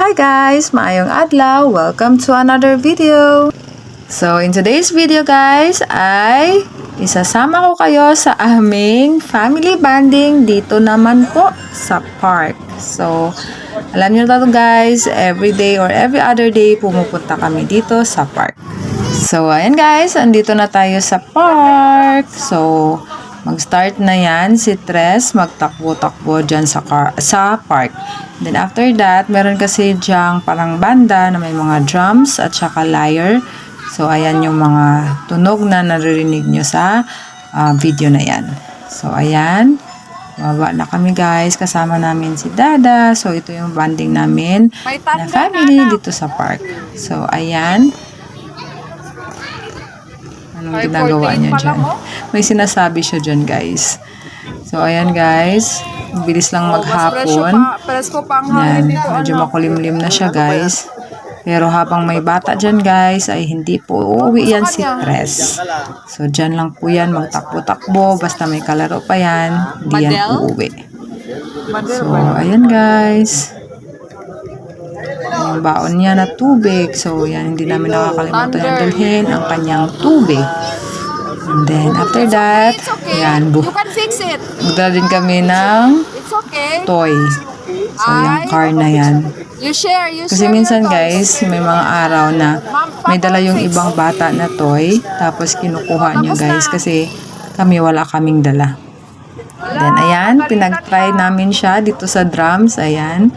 Hi guys! Maayong adlaw! Welcome to another video! So, in today's video guys ay isasama ko kayo sa aming family bonding dito naman po sa park. So, alam niyo na to guys, every day or every other day pumupunta kami dito sa park. So, ayan guys, andito na tayo sa park. So, mag-start na yan si Tres, magtakbo-takbo dyan sa park. Then after that, meron kasi dyang parang banda na may mga drums at saka lyre. So ayan yung mga tunog na naririnig nyo sa video na yan. So ayan, baba na kami guys, kasama namin si Dada. So ito yung bonding namin na family dito sa park. So ayan. Anong ginagawa niya dyan? May sinasabi siya dyan guys. So ayan guys, bilis lang maghapon. Yan, medyo makulimlim na siya guys. Pero habang may bata dyan guys, ay hindi po uuwi yan si Tres. So dyan lang po yan, magtakbo-takbo. Basta may kalaro pa yan, hindi yan uuwi. So ayan guys. Yung baon niya na tubig. So, yan, hindi namin nakakalimutan yung dalhin ang kanyang tubig. And then, after that, yan, magdala din kami ng toy. So, yung car na yan. Kasi minsan, guys, may mga araw na may dala yung ibang bata na toy. Tapos, kinukuha niya, guys, kasi kami wala kaming dala. Then, ayan, pinag-try namin siya dito sa drums. Ayan.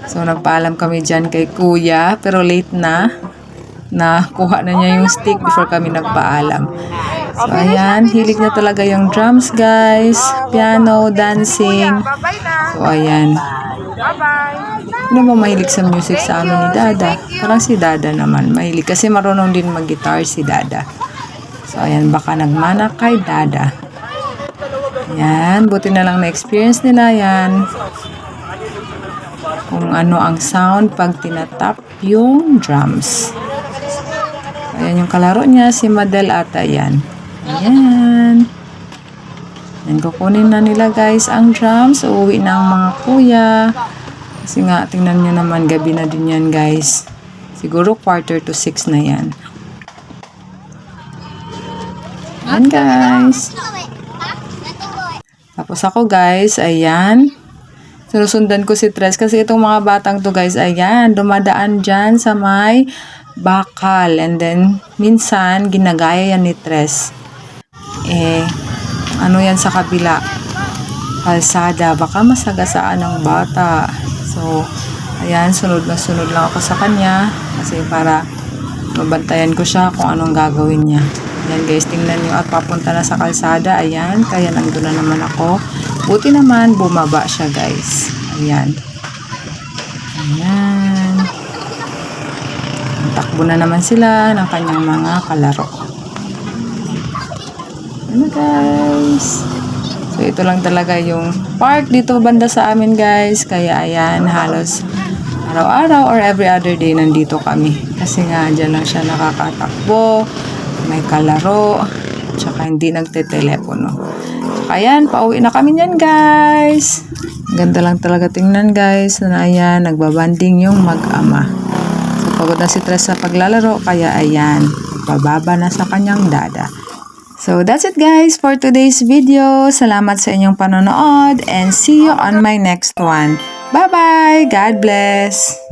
So, nagpaalam kami dyan kay kuya, pero late na. Nakuha na niya yung stick before kami nagpaalam. So, ayan, hilig na talaga yung drums, guys. Piano, dancing. So, ayan. Ano ba mahilig sa music sa amin ni Dada? Parang si Dada naman. Mahilig kasi marunong din mag-guitar si Dada. So, ayan, baka nagmana kay Dada. Ayan, buti na lang na-experience nila yan. Kung ano ang sound pag tinatap yung drums. Ayan yung kalaro niya, si Madel ata yan. Ayan. Ayan, kukunin na nila guys ang drums. Uuwi na ang mga kuya. Kasi nga, tingnan nyo naman, gabi na din yan guys. Siguro 5:45 na yan. Ayan guys. Tapos ako guys, ayan. Sinusundan ko si Tres kasi itong mga batang to guys, ayan, dumadaan dyan sa may bakal. And then, minsan, ginagaya yan ni Tres. Ano yan sa kabila? Kalsada. Baka masagasaan ng bata. So, ayan, sunod na sunod lang ako sa kanya. Kasi para mabantayan ko siya kung anong gagawin niya. Ayan guys, tingnan nyo at papunta na sa kalsada. Ayan, kaya nandun na naman ako. Buti naman, bumaba siya guys. Ayan. Ayan. Takbo na naman sila ng kanyang mga kalaro. Ayan guys. So, ito lang talaga yung park dito banda sa amin guys. Kaya ayan, halos araw-araw or every other day nandito kami. Kasi nga, dyan lang siya nakakatakbo. May kalaro. Tsaka hindi nagte-telepono. Ayan, pauwi na kami niyan guys. Ganda lang talaga tingnan guys. Na ayan, nagbabanding yung mag-ama. So, pagod na si Tres sa paglalaro. Kaya ayan, bababa na sa kanyang dada. So, that's it guys for today's video. Salamat sa inyong panonood. And see you on my next one. Bye-bye! God bless!